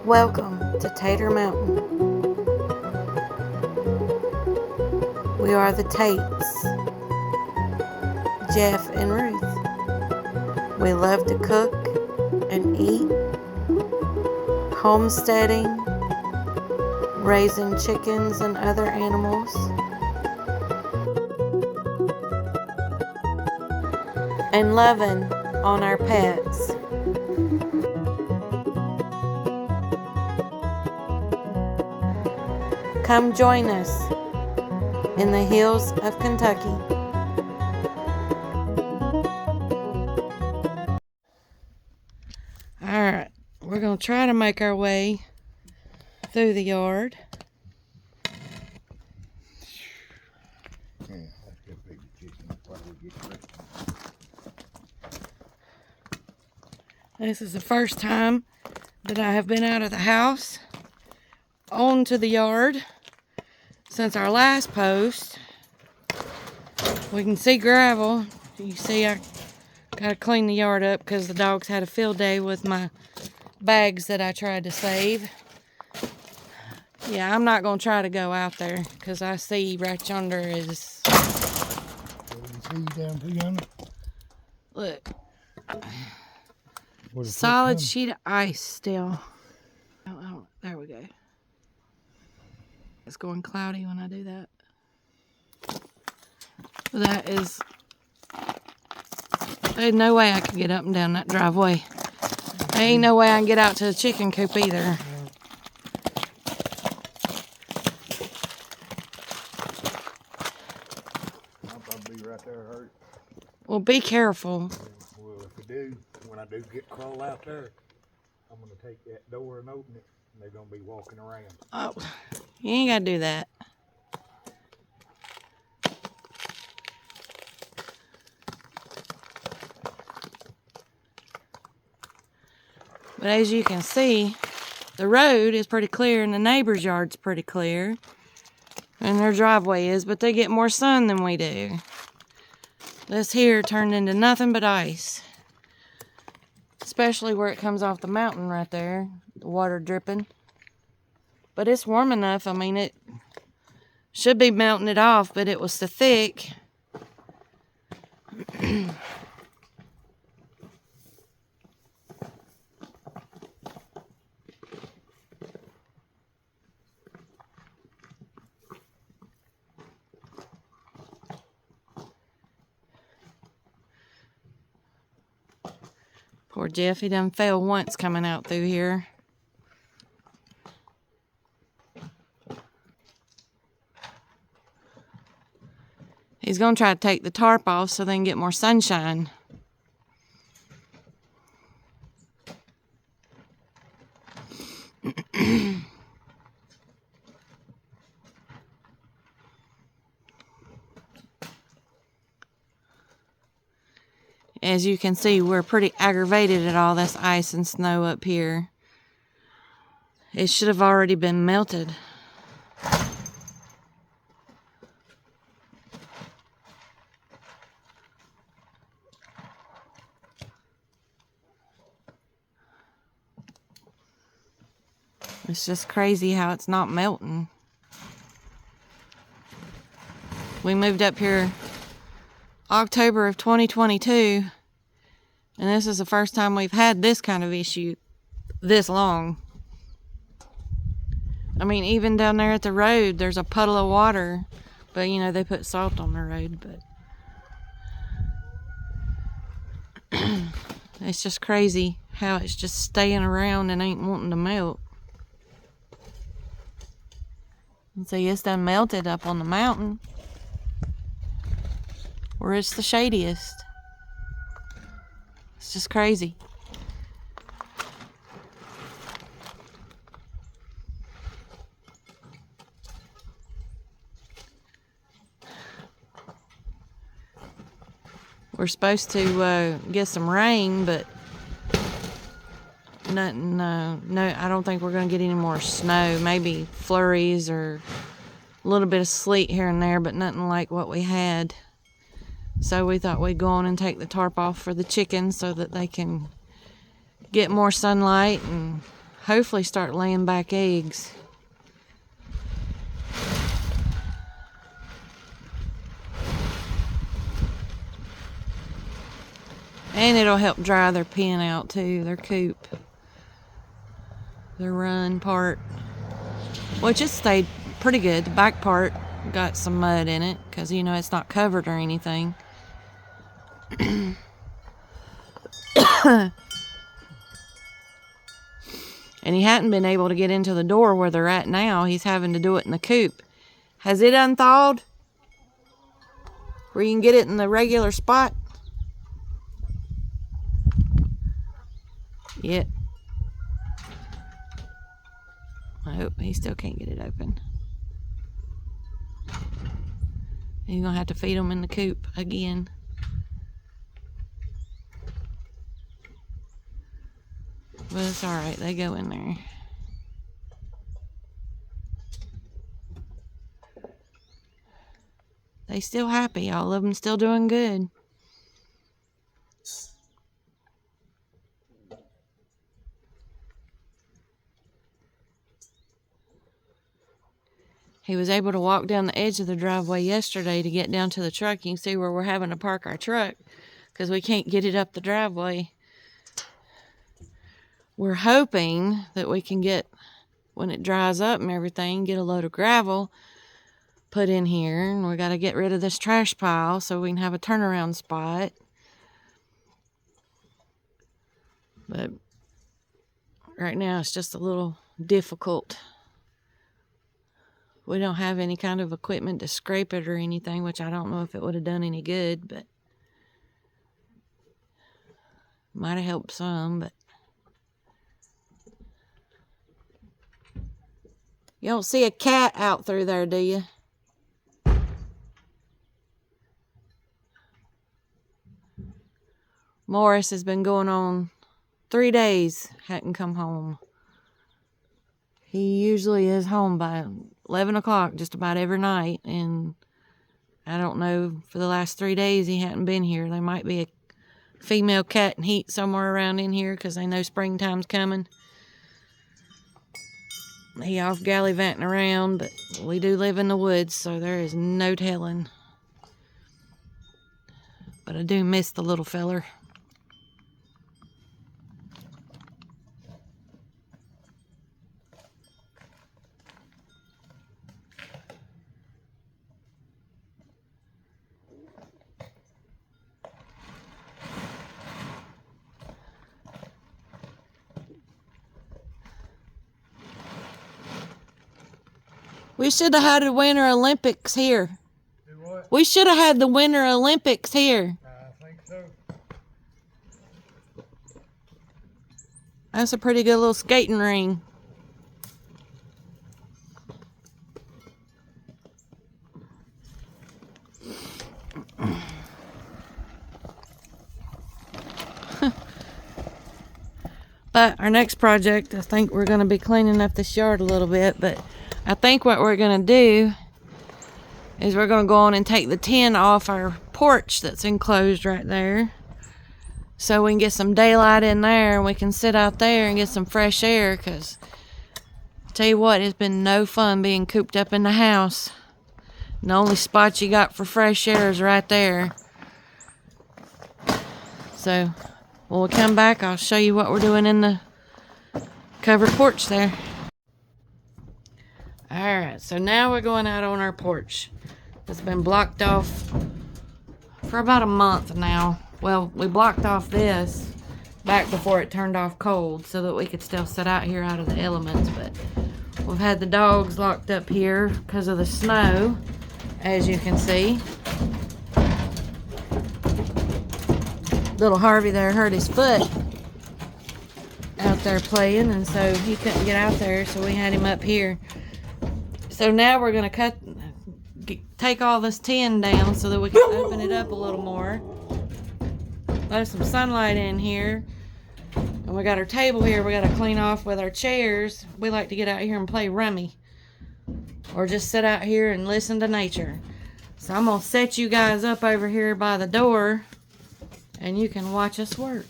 Welcome to Tater Mountain. We are the Tates, Jeff and Ruth. We love to cook and eat, homesteading, raising chickens and other animals, and loving on our pets. Come join us in the hills of Kentucky. Alright, we're going to try to make our way through the yard. This is the first time that I have been out of the house onto the yard since our last post. We can see gravel. You see I gotta clean the yard up because the dogs had a field day with my bags that I tried to save. Yeah, I'm not gonna try to go out there because I see right yonder is... Look. Solid sheet of ice still. Oh, there we go. It's going cloudy when I do that. That is... There's no way I can get up and down that driveway. There ain't no way I can get out to the chicken coop either. I'll probably be right there hurt. Well, be careful. Well, if I do, when I do get crawl out there, I'm going to take that door and open it, and they're going to be walking around. Oh, you ain't got to do that. But as you can see, the road is pretty clear and the neighbor's yard's pretty clear. And their driveway is, but they get more sun than we do. This here turned into nothing but ice. Especially where it comes off the mountain right there. The water dripping. But it's warm enough. I mean, it should be melting it off, but it was so thick. Poor Jeff, he done fell once coming out through here. He's going to try to take the tarp off so they can get more sunshine. As you can see, we're pretty aggravated at all this ice and snow up here. It should have already been melted. It's just crazy how it's not melting. We moved up here October of 2022, and this is the first time we've had this kind of issue this long. I mean, even down there at the road, there's a puddle of water, but you know, they put salt on the road, but it's just crazy how it's just staying around and ain't wanting to melt. And see, it's done melted up on the mountain where it's the shadiest. It's just crazy. We're supposed to get some rain, but nothing. No, I don't think we're going to get any more snow. Maybe flurries or a little bit of sleet here and there, but nothing like what we had. So we thought we'd go on and take the tarp off for the chickens so that they can get more sunlight and hopefully start laying back eggs. And it'll help dry their pen out too, their coop. Their run part. Which it stayed pretty good. The back part got some mud in it because, you know, it's not covered or anything. And he hadn't been able to get into the door where they're at now. He's having to do it in the coop. Has it unthawed? Where you can get it in the regular spot? Yep. I hope he still can't get it open. You're gonna have to feed them in the coop again. But it's alright, they go in there. They still happy, all of them still doing good. He was able to walk down the edge of the driveway yesterday to get down to the truck. You can see where we're having to park our truck because we can't get it up the driveway. We're hoping that we can get, when it dries up and everything, get a load of gravel put in here. And we got to get rid of this trash pile so we can have a turnaround spot. But right now it's just a little difficult. We don't have any kind of equipment to scrape it or anything, which I don't know if it would have done any good, but might have helped some. But you don't see a cat out through there, do you? Morris has been going on 3 days, hadn't come home. He usually is home by 11 o'clock just about every night, and I don't know, for the last 3 days he hadn't been here. There might be a female cat in heat somewhere around in here because they know springtime's coming. He off gallivanting around, but we do live in the woods, so there is no telling. But I do miss the little feller. We should have had the Winter Olympics here. Do what? We should have had the Winter Olympics here. I think so. That's a pretty good little skating ring. But our next project, I think we're going to be cleaning up this yard a little bit, but I think what we're going to do is we're going to go on and take the tin off our porch that's enclosed right there, so we can get some daylight in there and we can sit out there and get some fresh air, because I tell you what, it's been no fun being cooped up in the house. And the only spot you got for fresh air is right there. So when we come back, I'll show you what we're doing in the covered porch there. Alright, so now we're going out on our porch. It's been blocked off for about a month now. Well, we blocked off this back before it turned off cold so that we could still sit out here out of the elements. But we've had the dogs locked up here because of the snow, as you can see. Little Harvey there hurt his foot out there playing, and so he couldn't get out there, so we had him up here. So now we're going to take all this tin down so that we can open it up a little more. Let some sunlight in here. And we got our table here we got to clean off with our chairs. We like to get out here and play rummy, or just sit out here and listen to nature. So I'm going to set you guys up over here by the door, and you can watch us work.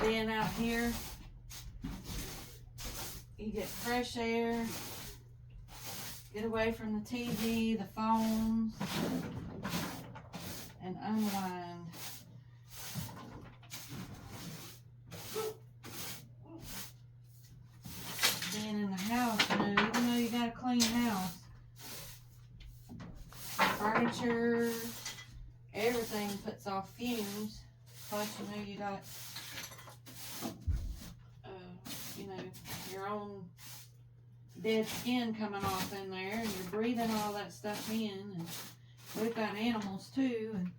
being out here. You get fresh air, get away from the TV, the phones, and unwind. Being in the house, you know, even though you got a clean house, furniture, everything puts off fumes. Plus, you know, you got, you know, your own dead skin coming off in there, and you're breathing all that stuff in. And we've got animals too, and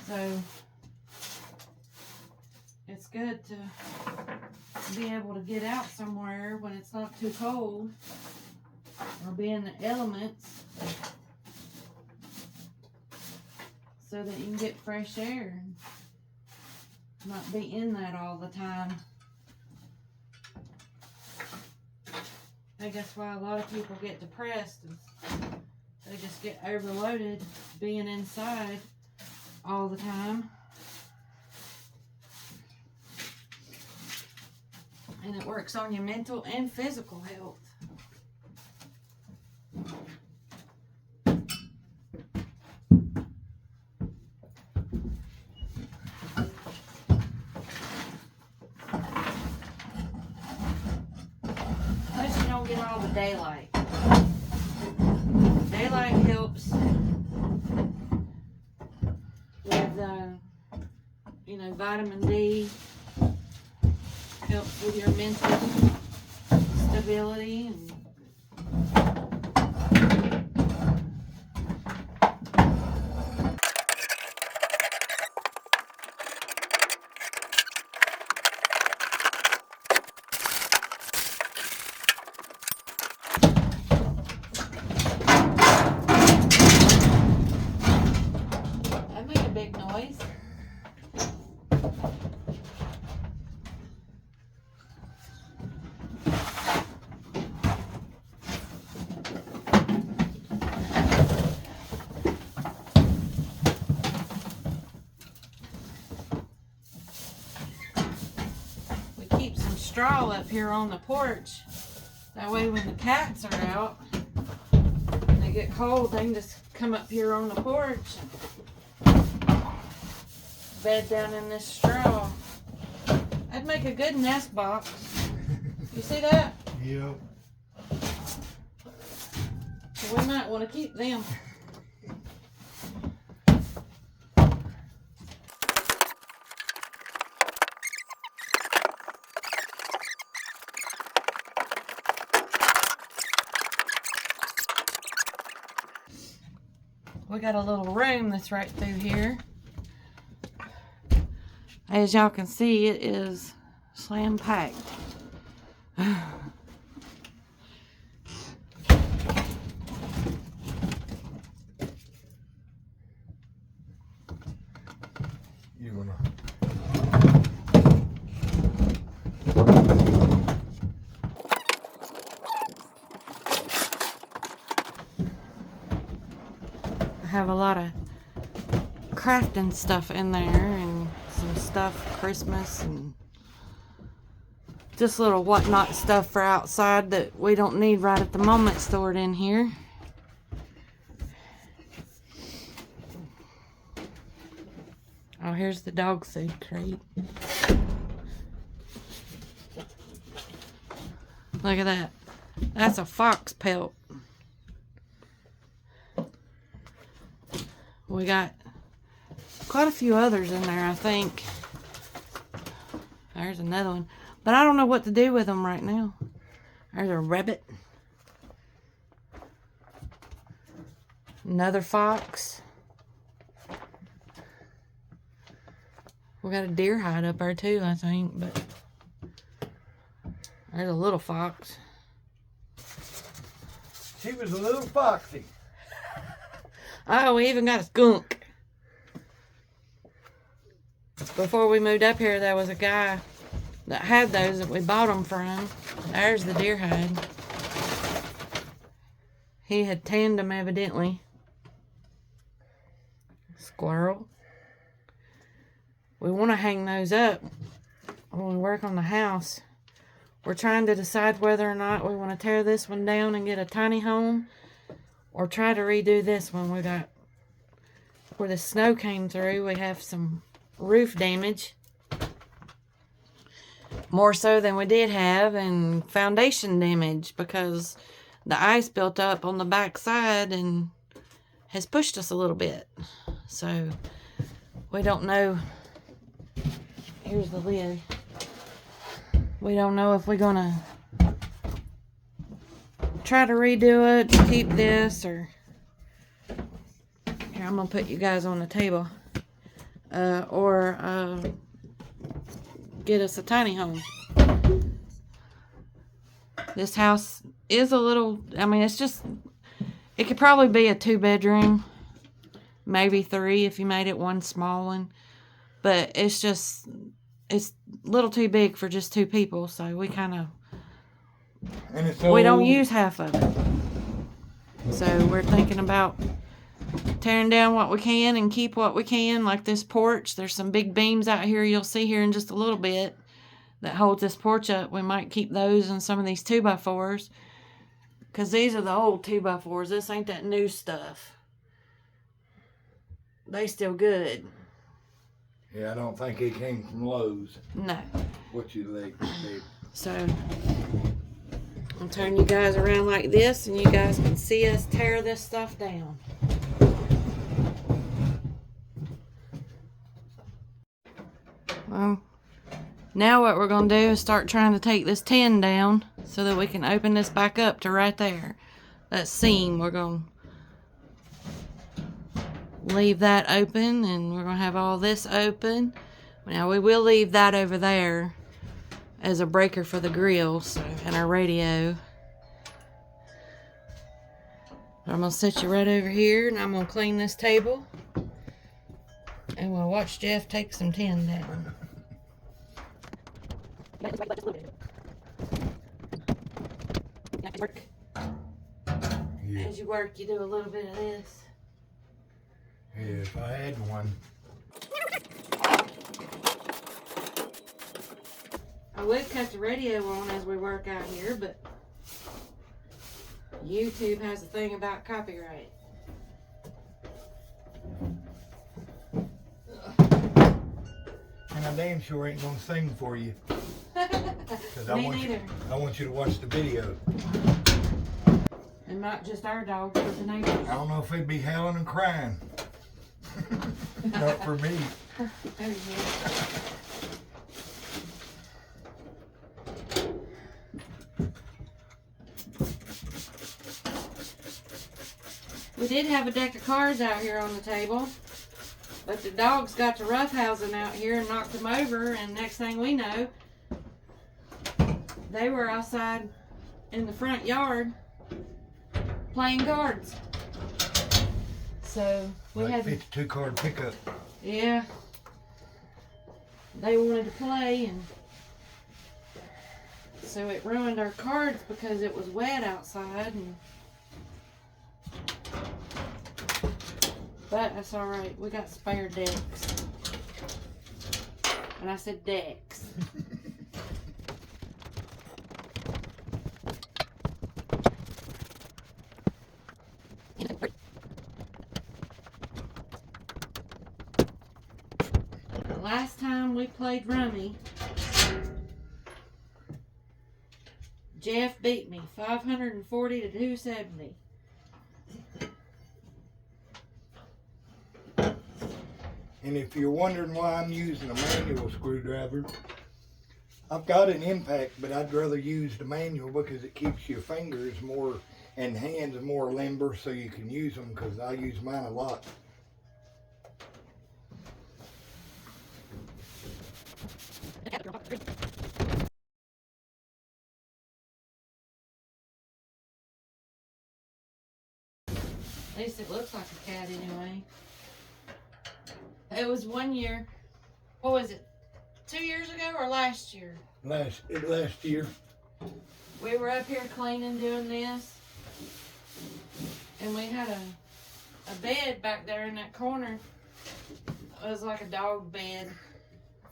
so it's good to be able to get out somewhere when it's not too cold, or be in the elements, so that you can get fresh air and not be in that all the time. I guess why a lot of people get depressed is they just get overloaded being inside all the time. And it works on your mental and physical health. Plus you don't get all the daylight. Daylight helps with, you know, vitamin D. Helps with your mental stability and that made a big noise. Keep some straw up here on the porch. That way when the cats are out and they get cold, they can just come up here on the porch and bed down in this straw. That'd make a good nest box. You see that? Yep. So we might want to keep them. We got a little room that's right through here. As y'all can see, it is slam packed. You gonna? Have a lot of crafting stuff in there and some stuff Christmas and just little whatnot stuff for outside that we don't need right at the moment stored in here. Oh, here's the dog food crate. Look at that. That's a fox pelt. We got quite a few others in there, I think. There's another one. But I don't know what to do with them right now. There's a rabbit. Another fox. We got a deer hide up there too, I think. But there's a little fox. She was a little foxy. Oh, we even got a skunk. Before we moved up here, there was a guy that had those that we bought them from. There's the deer hide. He had tanned them evidently. Squirrel. we want to hang those up when we work on the house. We're trying to decide whether or not we want to tear this one down and get a tiny home, or try to redo this one. We got, where the snow came through, we have some roof damage. More so than we did have, and foundation damage because the ice built up on the back side and has pushed us a little bit. So we don't know. Here's the lid. We don't know if we're gonna try to redo it to keep this, or here, I'm gonna put you guys on the table, or get us a tiny home. This house is a little, I mean, it's just, it could probably be a 2-bedroom, maybe 3 if you made it one small one, but it's just, it's a little too big for just 2 people, so we kind of, we don't use half of it. So we're thinking about tearing down what we can and keep what we can, like this porch. There's some big beams out here you'll see here in just a little bit that holds this porch up. We might keep those and some of these 2x4s, because these are the old 2x4s. This ain't that new stuff. They still good. Yeah, I don't think it came from Lowe's. No. What you like? So I'll turn you guys around like this, and you guys can see us tear this stuff down. Well, now what we're going to do is start trying to take this tin down so that we can open this back up to right there. That seam, we're going to leave that open, and we're going to have all this open. Now we will leave that over there as a breaker for the grill, so, and our radio. I'm going to set you right over here, and I'm going to clean this table. And we'll watch Jeff take some tin down. Yeah. As you work, you do a little bit of this. Yeah, if I had one. I would cut the radio on as we work out here, but YouTube has a thing about copyright. And I damn sure ain't gonna sing for you. Me neither. I want you to watch the video. And not just our dogs, but the neighbors. I don't know if they'd be howling and crying. Not for me. We did have a deck of cards out here on the table, but the dogs got to roughhousing out here and knocked them over, and next thing we know, they were outside in the front yard playing cards. So we had 52 card pickup. Yeah. They wanted to play, and so it ruined our cards because it was wet outside, and but that's all right. We got spare decks. And I said decks. Last time we played rummy, Jeff beat me 540 to 270. And if you're wondering why I'm using a manual screwdriver, I've got an impact, but I'd rather use the manual because it keeps your fingers more and hands more limber so you can use them, because I use mine a lot. At least it looks like a cat anyway. It was one year. What was it? 2 years ago or last year? Last year. We were up here cleaning, doing this, and we had a bed back there in that corner. It was like a dog bed,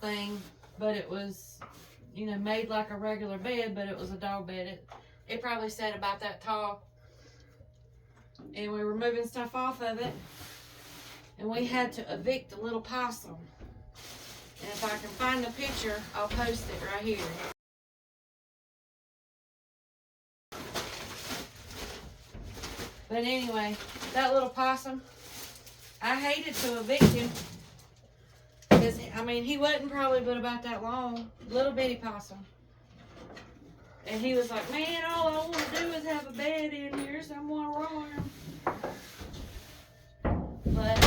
thing, but it was, you know, made like a regular bed, but it was a dog bed. It probably sat about that tall. And we were moving stuff off of it, and we had to evict a little possum. And if I can find the picture, I'll post it right here. But anyway, that little possum, I hated to evict him. Because, I mean, he wasn't probably but about that long. Little bitty possum. And he was like, man, all I want to do is have a bed in here, so I'm going to roll him. But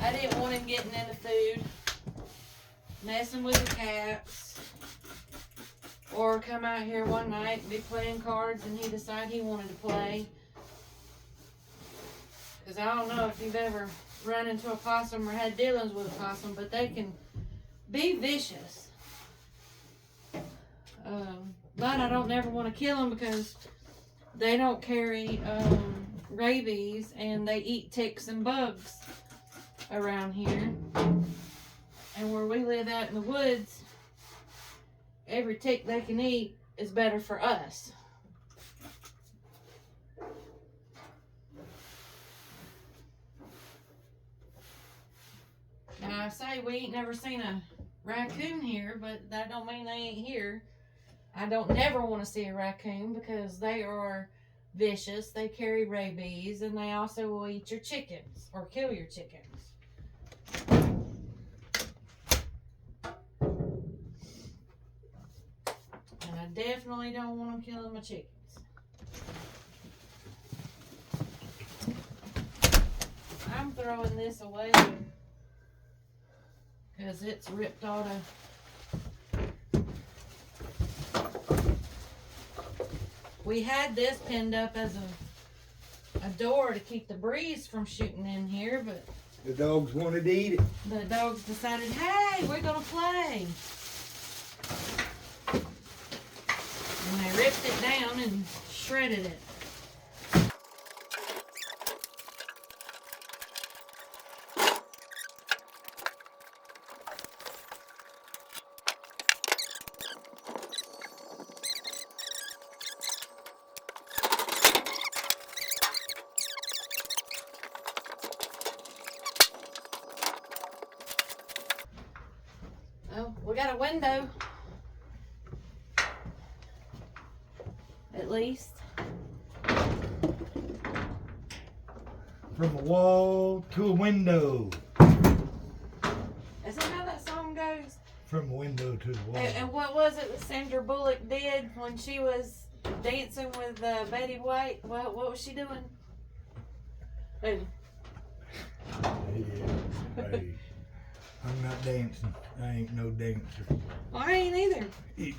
I didn't want him getting into food, messing with the cats, or come out here one night and be playing cards and he decided he wanted to play. Because I don't know if you've ever run into a possum or had dealings with a possum, but they can be vicious. But I don't never want to kill them because they don't carry rabies, and they eat ticks and bugs around here. And where we live out in the woods, every tick they can eat is better for us. Now I say we ain't never seen a raccoon here, but that don't mean they ain't here. I don't never want to see a raccoon because they are vicious. They carry rabies, and they also will eat your chickens or kill your chickens. And I definitely don't want them killing my chickens. I'm throwing this away because it's ripped all the We had this pinned up as a door to keep the breeze from shooting in here, but the dogs wanted to eat it. The dogs decided, hey, we're going to play. And they ripped it down and shredded it. Oh, we got a window. At least. From a wall to a window. Is that how that song goes? From a window to the wall. And what was it that Sandra Bullock did when she was dancing with Betty White? What was she doing? Hey. Hey, I'm not dancing. I ain't no dancer. Well, I ain't either. Yeah.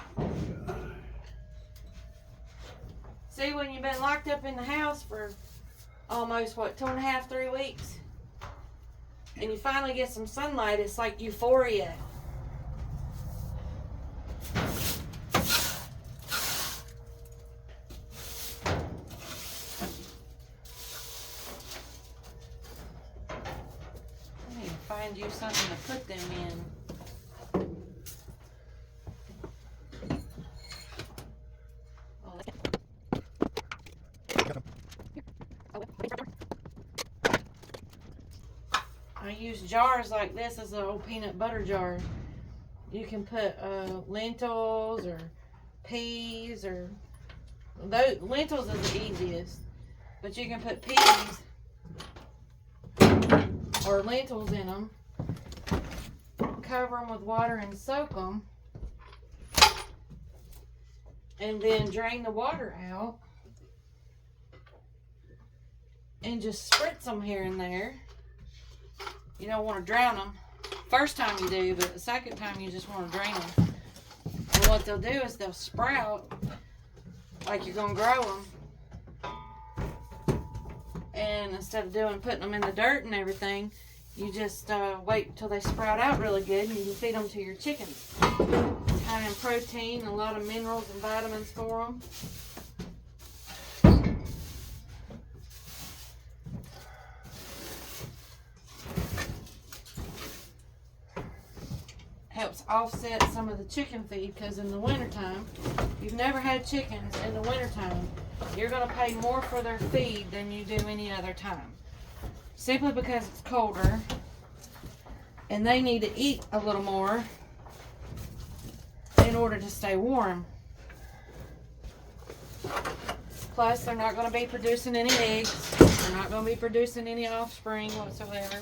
See, when you've been locked up in the house for almost, what, 2.5, 3 weeks? And you finally get some sunlight, it's like euphoria. I need to find you something to put them in. I use jars like this as an old peanut butter jar. You can put lentils or peas, or those lentils is the easiest, but you can put peas or lentils in them, cover them with water and soak them, and then drain the water out and just spritz them here and there. You don't want to drown them. First time you do, but the second time you just want to drain them. And what they'll do is they'll sprout like you're going to grow them. And instead of putting them in the dirt and everything, you just wait until they sprout out really good, and you can feed them to your chickens. It's high in protein, and a lot of minerals and vitamins for them. helps offset some of the chicken feed, because in the wintertime, if you've never had chickens in the wintertime, you're going to pay more for their feed than you do any other time. Simply because it's colder and they need to eat a little more in order to stay warm. Plus, they're not going to be producing any eggs. They're not going to be producing any offspring whatsoever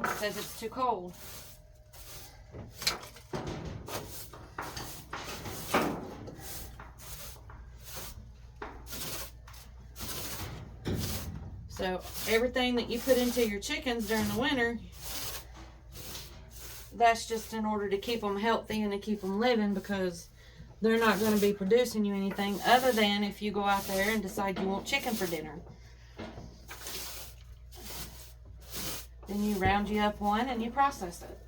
because it's too cold. So everything that you put into your chickens during the winter, that's just in order to keep them healthy and to keep them living, because they're not going to be producing you anything other than if you go out there and decide you want chicken for dinner. Then you round you up one and you process it.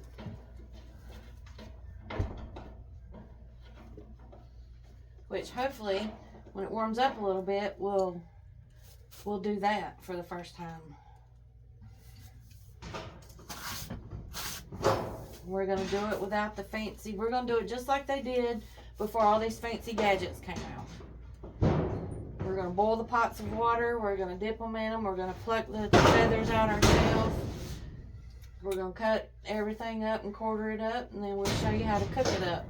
Which hopefully, when it warms up a little bit, we'll do that for the first time. We're going to do it without the fancy. We're going to do it just like they did before all these fancy gadgets came out. We're going to boil the pots of water. We're going to dip them in them. We're going to pluck the feathers out ourselves. We're going to cut everything up and quarter it up, and then we'll show you how to cook it up.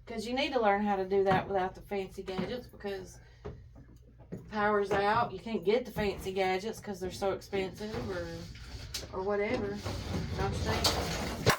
Because you need to learn how to do that without the fancy gadgets, because power's out. You can't get the fancy gadgets because they're so expensive or whatever. Don't you think?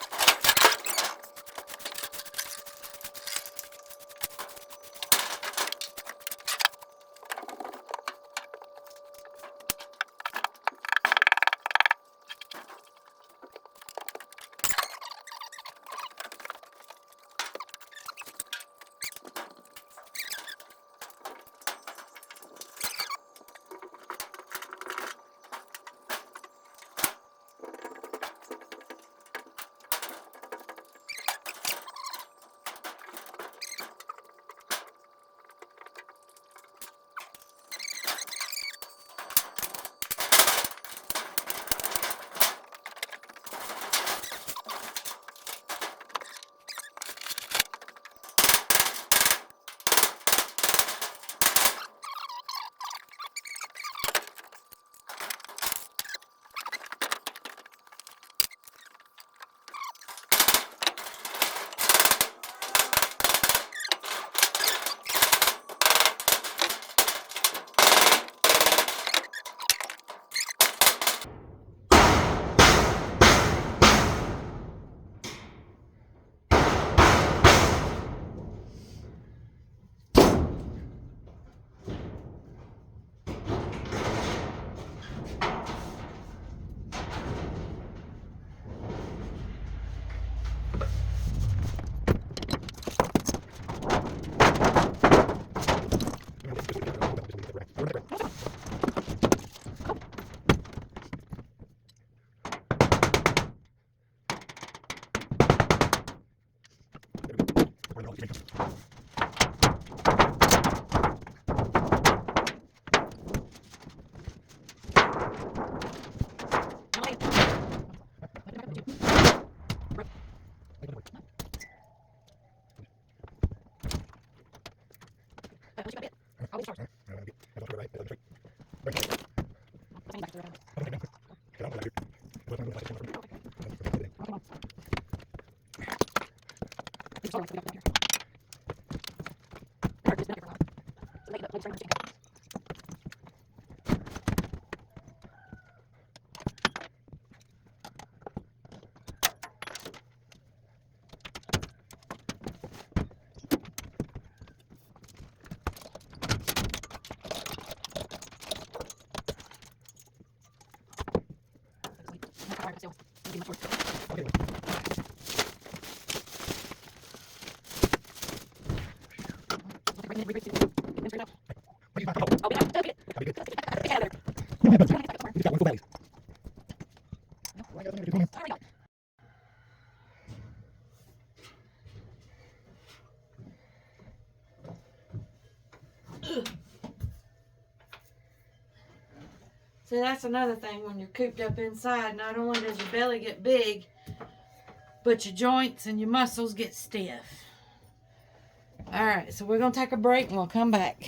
See, that's another thing when you're cooped up inside. Not only does your belly get big, but your joints and your muscles get stiff. Alright, so we're going to take a break and we'll come back.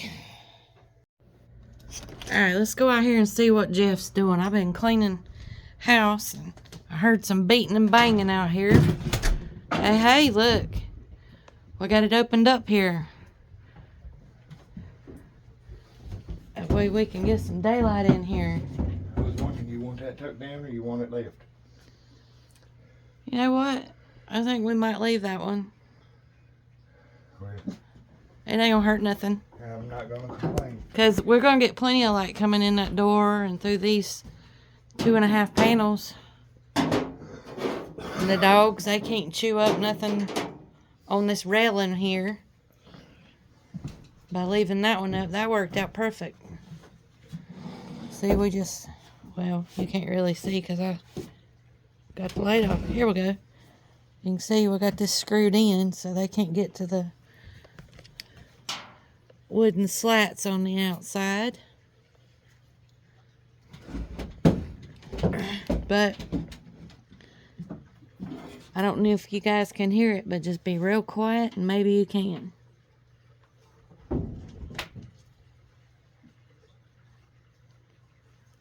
Alright, let's go out here and see what Jeff's doing. I've been cleaning house and I heard some beating and banging out here. Hey, look. We got it opened up here. That way we can get some daylight in here. I was wondering, you want that tucked down or you want it left? You know what? I think we might leave that one. Well, It ain't gonna hurt nothing. I'm not gonna complain. Because we're gonna get plenty of light coming in that door and through these 2.5 panels. And the dogs, they can't chew up nothing on this railing here. By leaving that one up, that worked out perfect. See, we just, well, you can't really see because I got the light off. Here we go. You can see we got this screwed in so they can't get to the wooden slats on the outside. But I don't know if you guys can hear it, but just be real quiet and maybe you can.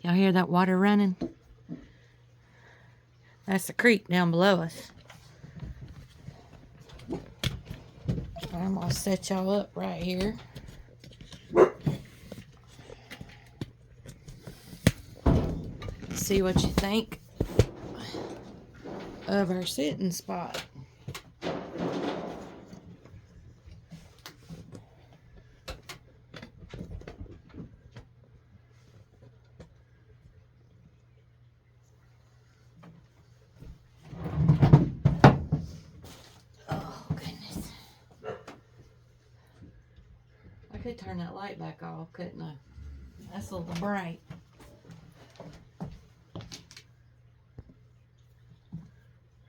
Y'all hear that water running? That's the creek down below us. I'm gonna set y'all up right here. See what you think of our sitting spot. Oh goodness. I could turn that light back off, couldn't I? That's a little bright.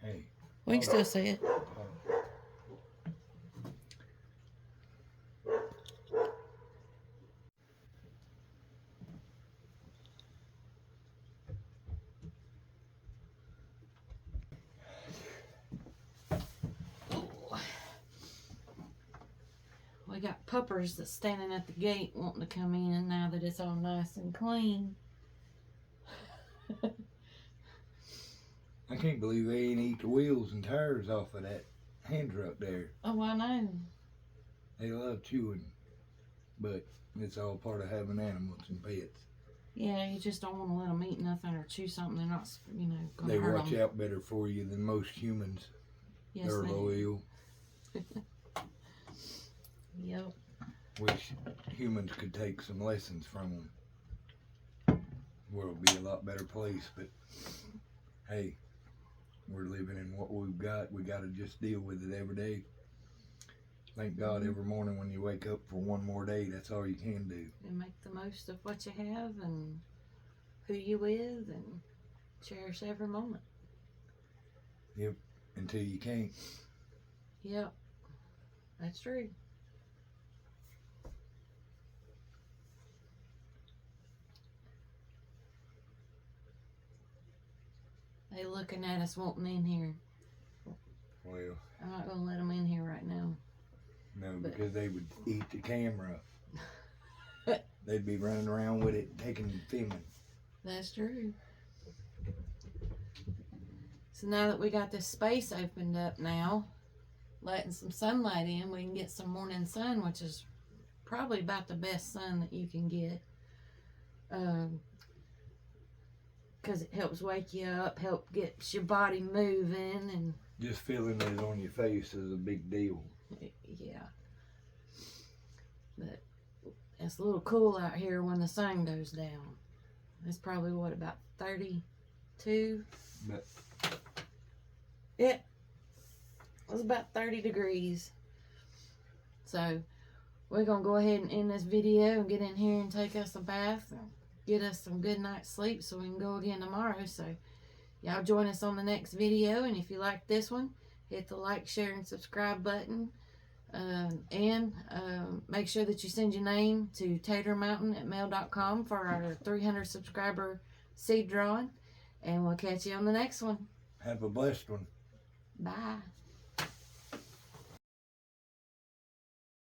Hey. We can still see it. We got puppers that's standing at the gate wanting to come in now that it's all nice and clean. I can't believe they ain't eat the wheels and tires off of that hand truck there. Oh, I know. They love chewing, but it's all part of having animals and pets. Yeah, you just don't want to let them eat nothing or chew something. They're not, you know, going They to hurt watch them. out better for you than most humans. Yes, They're they do. loyal, Yep. which humans could take some lessons from them. The world would be a lot better place, but hey, we're living in what we've got. We got to just deal with it every day. Thank God every morning when you wake up for one more day, that's all you can do. And make the most of what you have and who you with and cherish every moment. Yep, until you can't. Yep. That's true. They looking at us wanting in here. Well, I'm not going to let them in here right now. no, because they would eat the camera. They'd be running around with it, taking filming. That's true. So now that we got this space opened up now, letting some sunlight in, we can get some morning sun, which is probably about the best sun that you can get. Because it helps wake you up, help get your body moving, and Just feeling it on your face is a big deal. yeah. But it's a little cool out here when the sun goes down. It's probably what, about 32? But It was about 30 degrees. So we're gonna go ahead and end this video and get in here and take us a bath and get us some good night's sleep so we can go again tomorrow. So y'all join us on the next video, and if you like this one, hit the like, share, and subscribe button. And make sure that you send your name to tatermountain@mail.com for our 300 subscriber seed drawing, and we'll catch you on the next one. have a blessed one. Bye.